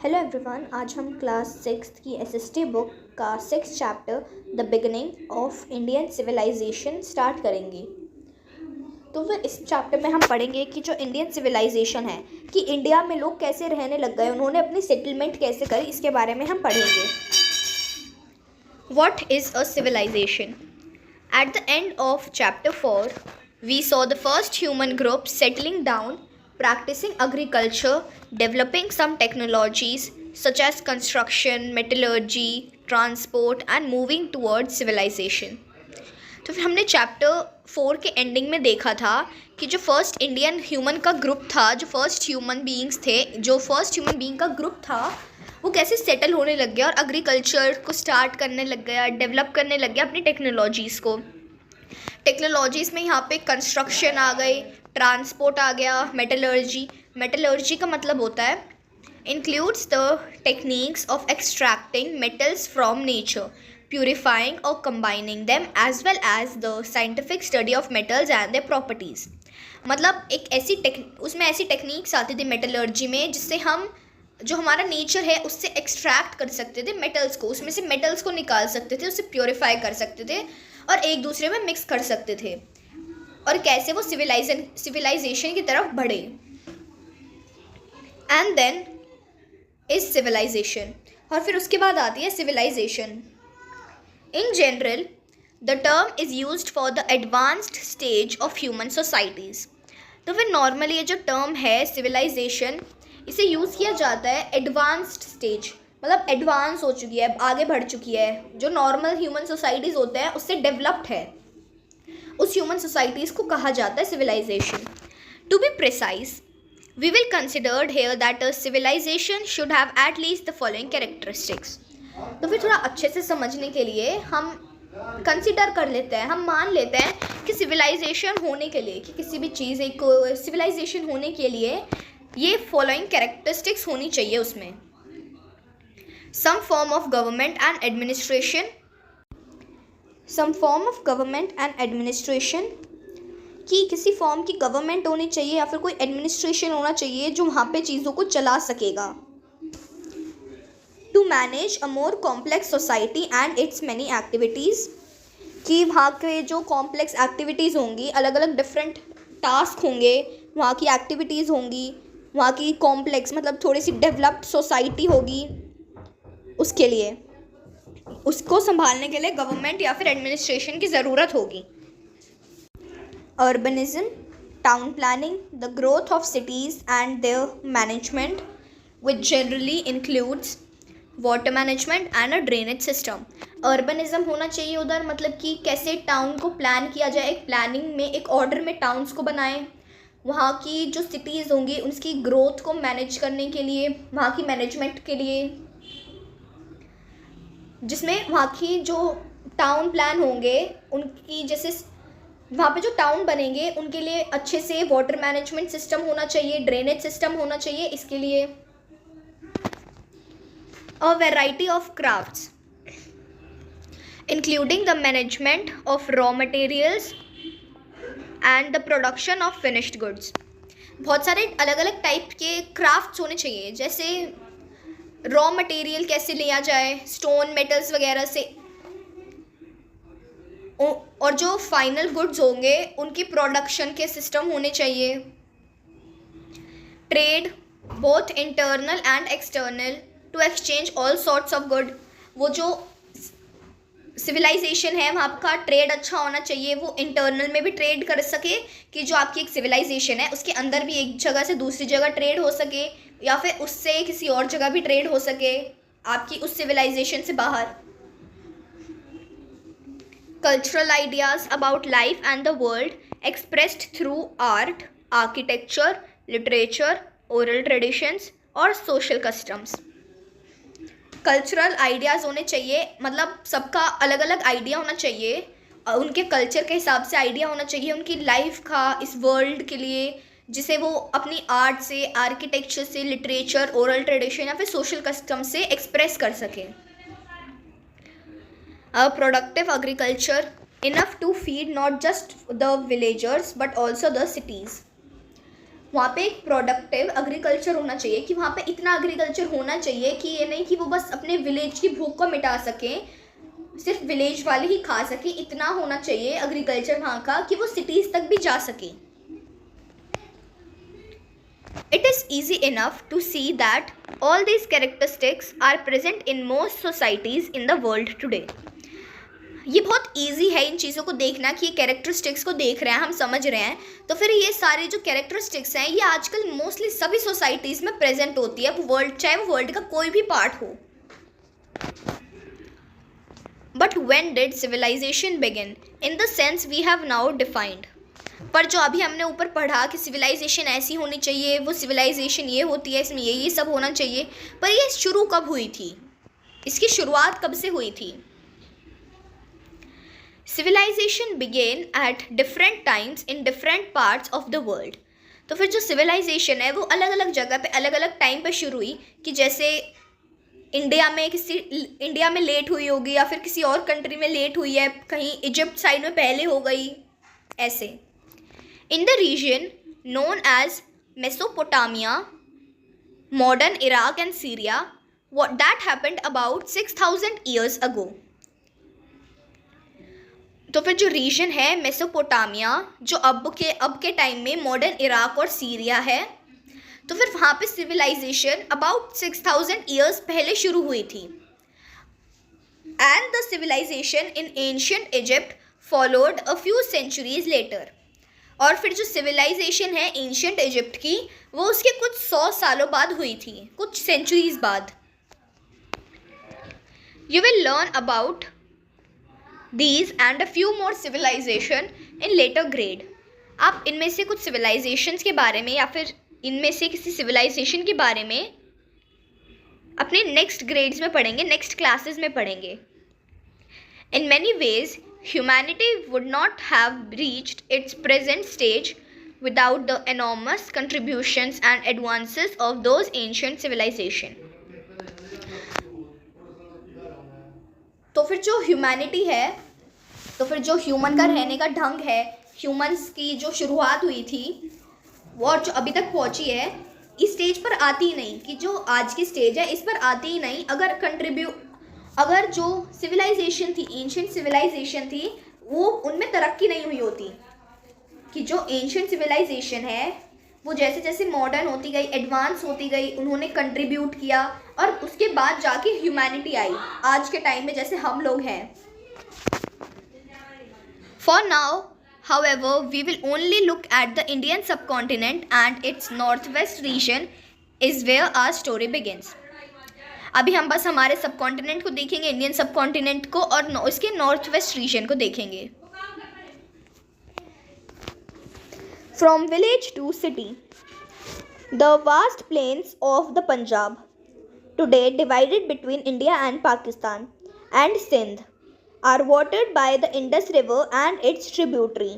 Hello everyone, आज हम class 6 की एसएसटी बुक का 6th chapter the beginning of Indian civilisation start करेंगे। तो फिर इस चैप्टर में हम पढ़ेंगे कि जो इंडियन सिविलाइजेशन है कि इंडिया में लोग कैसे रहने लग गए, उन्होंने अपनी सेटलमेंट कैसे करी, इसके बारे में हम पढ़ेंगे। What is a civilisation? At the end of chapter 4 we saw the first human group settling down, practicing agriculture, developing some technologies such as construction, metallurgy, transport and moving towards civilization. तो फिर हमने chapter 4 के ending में देखा था कि जो first Indian human का ग्रुप था, जो फर्स्ट ह्यूमन बीइंग्स थे, जो फर्स्ट ह्यूमन बीइंग का ग्रुप था, वो कैसे सेटल होने लग गया और एग्रीकल्चर को स्टार्ट करने लग गया, डेवलप करने लग गया अपनी टेक्नोलॉजीज़ को। टेक्नोलॉजीज़ में यहाँ पे कंस्ट्रक्शन आ गई, ट्रांसपोर्ट आ गया, मेटलर्जी का मतलब होता है includes the techniques of extracting metals from nature, purifying और combining them as well as the scientific study of metals and their properties. मतलब एक ऐसी उसमें ऐसी टेक्निक्स आती थी मेटलर्जी में जिससे हम जो हमारा नेचर है उससे एक्सट्रैक्ट कर सकते थे मेटल्स को, उसमें से मेटल्स को निकाल सकते थे, उससे प्योरीफाई कर सकते थे और एक दूसरे में मिक्स कर सकते थे, और कैसे वो सिविलाइजेशन की तरफ बढ़े। एंड देन इज सिविलाइजेशन, और फिर उसके बाद आती है civilisation. In general the term is used for the advanced stage of human societies. तो फिर नॉर्मली ये जो टर्म है सिविलाइजेशन, इसे यूज़ किया जाता है एडवांस्ड स्टेज, मतलब एडवांस हो चुकी है, आगे बढ़ चुकी है, जो नॉर्मल ह्यूमन सोसाइटीज़ होते हैं उससे डेवलप्ड है, उस ह्यूमन सोसाइटीज़ को कहा जाता है civilisation. To be precise, we will considered here that a civilisation should have at least the following characteristics. तो फिर थोड़ा अच्छे से समझने के लिए हम कंसिडर कर लेते हैं, हम मान लेते हैं कि सिविलाइजेशन होने के लिए, कि किसी भी चीज़ को सिविलाइजेशन होने के लिए ये फॉलोइंग कैरेक्टरिस्टिक्स होनी चाहिए उसमें। Some form of government and administration, कि किसी फॉर्म की गवर्नमेंट होनी चाहिए या फिर कोई एडमिनिस्ट्रेशन होना चाहिए जो वहाँ पे चीज़ों को चला सकेगा। To manage a more complex society and its many activities, कि वहाँ के जो कॉम्प्लेक्स एक्टिविटीज़ होंगी, अलग अलग डिफरेंट टास्क होंगे, वहाँ की एक्टिविटीज़ होंगी, वहाँ की कॉम्प्लेक्स मतलब थोड़ी सी डेवलप्ड सोसाइटी होगी, उसके लिए, उसको संभालने के लिए गवर्नमेंट या फिर एडमिनिस्ट्रेशन की ज़रूरत होगी। Urbanism, town planning, the growth of cities and there management which generally includes water management and a drainage system. Urbanism होना चाहिए उधर, मतलब कि कैसे टाउन को प्लान किया जाए, एक प्लानिंग में, एक ऑर्डर में टाउन्स को बनाएं, वहाँ की जो सिटीज़ होंगी उसकी ग्रोथ को मैनेज करने के लिए, वहाँ की मैनेजमेंट के लिए, जिसमें वहाँ की जो टाउन प्लान होंगे उनकी, जैसे वहाँ पे जो टाउन बनेंगे उनके लिए अच्छे से वाटर मैनेजमेंट सिस्टम होना चाहिए, ड्रेनेज सिस्टम होना चाहिए, इसके लिए a variety of crafts including the management of raw materials and the production of finished goods. बहुत सारे अलग अलग टाइप के क्राफ्ट्स होने चाहिए, जैसे रॉ मटेरियल कैसे लिया जाए स्टोन मेटल्स वगैरह से, और जो फाइनल गुड्स होंगे उनकी प्रोडक्शन के सिस्टम होने चाहिए। Trade both internal and external to exchange all sorts of good, वो जो सिविलाइजेशन है वहाँ का ट्रेड अच्छा होना चाहिए, वो इंटरनल में भी ट्रेड कर सके, कि जो आपकी एक सिविलाइजेशन है उसके अंदर भी एक जगह से दूसरी जगह ट्रेड हो सके, या फिर उससे किसी और जगह भी ट्रेड हो सके आपकी उस सिविलाइजेशन से बाहर। Cultural ideas about life and the world expressed through art, architecture, literature, oral traditions और सोशल कस्टम्स। कल्चरल आइडियाज़ होने चाहिए, मतलब सबका अलग अलग आइडिया होना चाहिए, उनके कल्चर के हिसाब से आइडिया होना चाहिए उनकी लाइफ का, इस वर्ल्ड के लिए, जिसे वो अपनी आर्ट से, आर्किटेक्चर से, लिटरेचर, ओरल ट्रेडिशन या फिर सोशल कस्टम से एक्सप्रेस कर सकें। A productive agriculture enough to feed not just the villagers but also the cities. वहाँ पे एक प्रोडक्टिव एग्रीकल्चर होना चाहिए, कि वहाँ पे इतना एग्रीकल्चर होना चाहिए कि ये नहीं कि वो बस अपने विलेज की भूख को मिटा सकें, सिर्फ विलेज वाले ही खा सके, इतना होना चाहिए एग्रीकल्चर वहाँ का कि वो सिटीज़ तक भी जा सके. It is easy enough to see that all these characteristics are present in most societies in the world today. ये बहुत ईजी है इन चीज़ों को देखना कि ये कैरेक्टरिस्टिक्स को देख रहे हैं, हम समझ रहे हैं, तो फिर ये सारे जो कैरेक्टरिस्टिक्स हैं ये आजकल मोस्टली सभी सोसाइटीज़ में प्रेजेंट होती है, वर्ल्ड चाहे वो वर्ल्ड का कोई भी पार्ट हो. But when did civilisation begin in the sense we have now defined. पर जो अभी हमने ऊपर पढ़ा कि सिविलाइजेशन ऐसी होनी चाहिए, वो सिविलाइजेशन ये होती है, इसमें ये सब होना चाहिए, पर ये शुरू कब हुई थी, इसकी शुरुआत कब से हुई थी. Civilisation began at different times in different parts of the world. तो फिर जो सिविलाइजेशन है वो अलग अलग जगह पे अलग अलग टाइम पे शुरू हुई, कि जैसे इंडिया में लेट हुई होगी, या फिर किसी और कंट्री में लेट हुई है, कहीं इजिप्ट साइड में पहले हो गई, ऐसे. In the region known as Mesopotamia, modern Iraq and Syria, that happened about 6,000 years ago. तो फिर जो रीजन है मेसोपोटामिया, जो अब के टाइम में मॉडर्न इराक और सीरिया है, तो फिर वहाँ पे सिविलाइजेशन अबाउट 6,000 ईयर्स पहले शुरू हुई थी. And the civilisation in ancient Egypt followed a few centuries later. और फिर जो सिविलाइजेशन है एंशिएंट इजिप्ट की, वो उसके कुछ 100 सालों बाद हुई थी, कुछ सेंचुरीज बाद. You will learn about these and a few more civilisation in later grade. आप इनमें से कुछ सिविलाइजेशंस के बारे में या फिर इनमें से किसी सिविलाइजेशन के बारे में अपने नेक्स्ट ग्रेड्स में पढ़ेंगे, नेक्स्ट क्लासेस में पढ़ेंगे. In many ways humanity would not have reached its present stage without the enormous contributions and advances of those ancient civilization. तो फिर जो ह्यूमैनिटी है, तो फिर जो ह्यूमन का रहने का ढंग है, ह्यूमंस की जो शुरुआत हुई थी वो और जो अभी तक पहुंची है, इस स्टेज पर आती ही नहीं, कि जो आज की स्टेज है इस पर आती ही नहीं अगर जो सिविलाइजेशन थी, एंशिएंट सिविलाइजेशन थी, वो उनमें तरक्की नहीं हुई होती. कि जो एंशिएंट सिविलाइजेशन है वो जैसे जैसे मॉडर्न होती गई, एडवांस होती गई, उन्होंने कंट्रीब्यूट किया, और उसके बाद जाके ह्यूमैनिटी आई आज के टाइम में जैसे हम लोग हैं. For now however we will only look at the Indian subcontinent and its northwest region is where our story begins. अभी हम बस हमारे सब कॉन्टिनेंट को देखेंगे, इंडियन सब कॉन्टिनेंट को, और उसके नॉर्थ वेस्ट रीजन को देखेंगे. From village to city, the vast plains of the Punjab today divided between India and Pakistan and Sindh are watered by the Indus river and its tributary.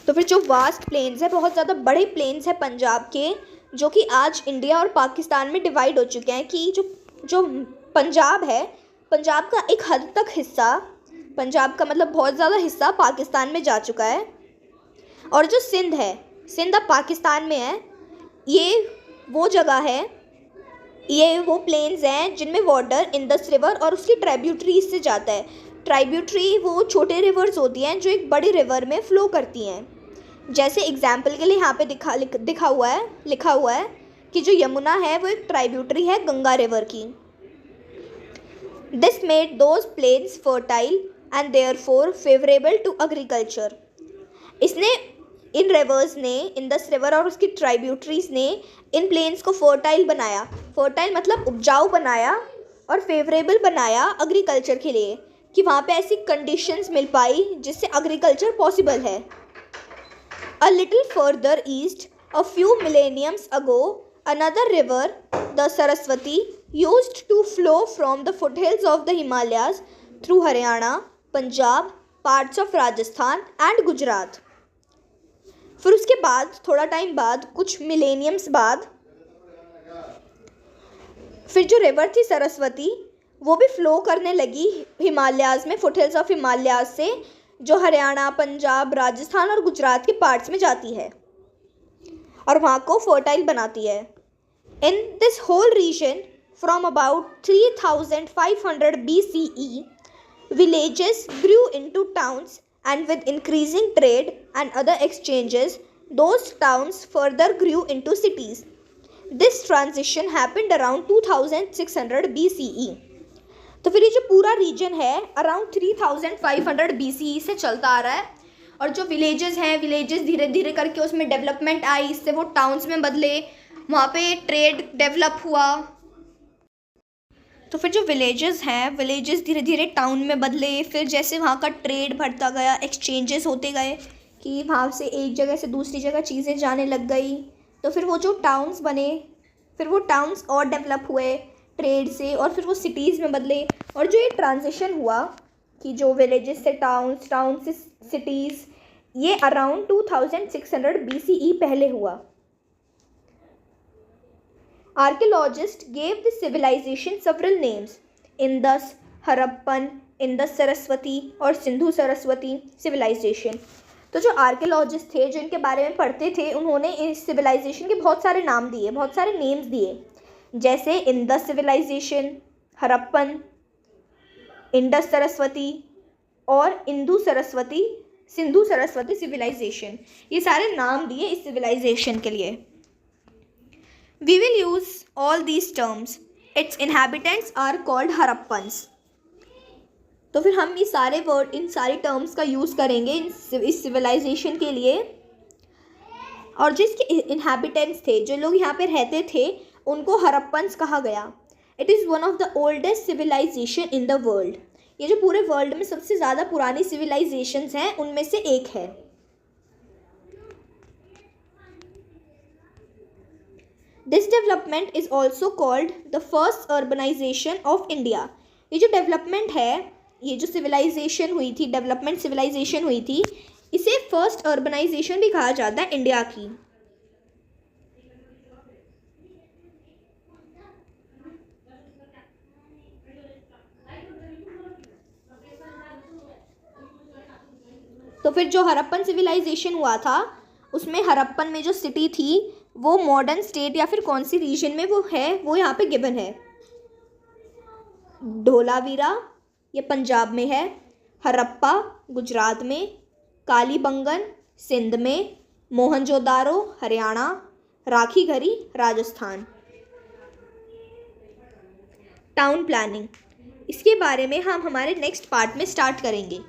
तो फिर जो वास्ट प्लेन्स है, बहुत ज़्यादा बड़े प्लेन्स है पंजाब के, जो कि आज इंडिया और पाकिस्तान में डिवाइड हो चुके हैं. कि जो पंजाब है, पंजाब का एक हद तक हिस्सा, पंजाब का मतलब बहुत ज़्यादा हिस्सा पाकिस्तान में जा चुका है. और जो सिंध है, सिंध अब पाकिस्तान में है. ये वो जगह है, ये वो प्लेन्स हैं जिनमें वाटर इंडस रिवर और उसकी ट्राइब्यूटरीज से जाता है. ट्राइब्यूटरी वो छोटे रिवर्स होती हैं जो एक बड़ी रिवर में फ़्लो करती हैं. जैसे एग्जाम्पल के लिए यहाँ पे लिखा हुआ है कि जो यमुना है वो एक ट्राइब्यूटरी है गंगा रिवर की. This made those plains fertile and therefore favourable to agriculture. इसने इन रिवर्स ने, इंडस रिवर और उसकी ट्राइब्यूटरीज ने इन प्लेन्स को फर्टाइल बनाया. फर्टाइल मतलब उपजाऊ बनाया, और फेवरेबल बनाया एग्रीकल्चर के लिए, कि वहाँ पे ऐसी कंडीशंस मिल पाई जिससे एग्रीकल्चर पॉसिबल है. A little further east, a few millenniums ago, another river, the Saraswati, used to flow from the foothills of the Himalayas through Haryana, Punjab, parts of Rajasthan and Gujarat. फिर उसके बाद थोड़ा time बाद, कुछ millenniums बाद, फिर जो river थी सरस्वती वो भी फ्लो करने लगी हिमालयाज़ में, फुटहिल्स ऑफ हिमालयाज़ से, जो हरियाणा, पंजाब, राजस्थान और गुजरात के पार्ट्स में जाती है. और वहाँ को फर्टाइल बनाती है। In this whole region from about 3500 BCE villages grew into towns, and with increasing trade and other exchanges those towns further grew into cities. This transition happened around 2600 BCE. तो फिर ये जो पूरा रीजन है around 3500 BCE से चलता आ रहा है, और जो विलेजेस हैं, विलेजेस धीरे धीरे करके उसमें डेवलपमेंट आई, इससे वो टाउन्स में बदले, वहाँ पे ट्रेड डेवलप हुआ। तो फिर जो विलेजेस हैं, विलेजेस धीरे धीरे टाउन में बदले, फिर जैसे वहाँ का ट्रेड बढ़ता गया, एक्सचेंजेस होते गए कि वहाँ से एक जगह से दूसरी जगह चीज़ें जाने लग गई, तो फिर वो जो टाउन्स बने, फिर वो टाउन्स और डेवलप हुए ट्रेड से, और फिर वो सिटीज़ में बदले। और जो ये ट्रांजिशन हुआ कि जो विलेजेस से टाउन्स, टाउन से सिटीज़, ये अराउंड 2600 BCE पहले हुआ। Archaeologists gave the civilization several names: Indus, Harappan, Indus Saraswati और सिंधु सरस्वती civilization। तो जो आर्कियोलॉजिस्ट थे, जो इनके बारे में पढ़ते थे, उन्होंने इस सिविलाइजेशन के बहुत सारे नाम दिए, बहुत सारे नेम्स दिए, जैसे Indus civilisation, Harappan, Indus Saraswati और सिंधु सरस्वती सिविलाइजेशन। ये सारे नाम दिए इस सिविलाइजेशन के लिए। We will use all these terms. Its inhabitants are called Harappans. तो फिर हम इस सारे वर्ड, इन सारे टर्म्स का यूज़ करेंगे इस सिविलाइजेशन के लिए। और जो इसके इनहेबिटेंट्स थे, जो लोग यहाँ पे रहते थे, उनको हरप्पन्स कहा गया। It is one of the oldest civilisation in the world. ये जो पूरे वर्ल्ड में सबसे ज़्यादा पुरानी सिविलाइजेशंस हैं, उनमें से एक है। This development is also called the first urbanization of India. ये जो डेवलपमेंट है, ये जो सिविलाइजेशन हुई थी, डेवलपमेंट सिविलाइजेशन हुई थी, इसे फर्स्ट अर्बनाइजेशन भी कहा जाता है इंडिया की। तो फिर जो हरप्पन सिविलाइजेशन हुआ था, उसमें हरप्पन में जो सिटी थी, वो मॉडर्न स्टेट या फिर कौन सी रीजन में वो है, वो यहाँ पे गिवन है। धोलावीरा ये पंजाब में है, हरप्पा गुजरात में, कालीबंगन सिंध में, मोहनजोदारो हरियाणा, राखीगढ़ी राजस्थान। टाउन प्लानिंग, इसके बारे में हम हमारे नेक्स्ट पार्ट में स्टार्ट करेंगे।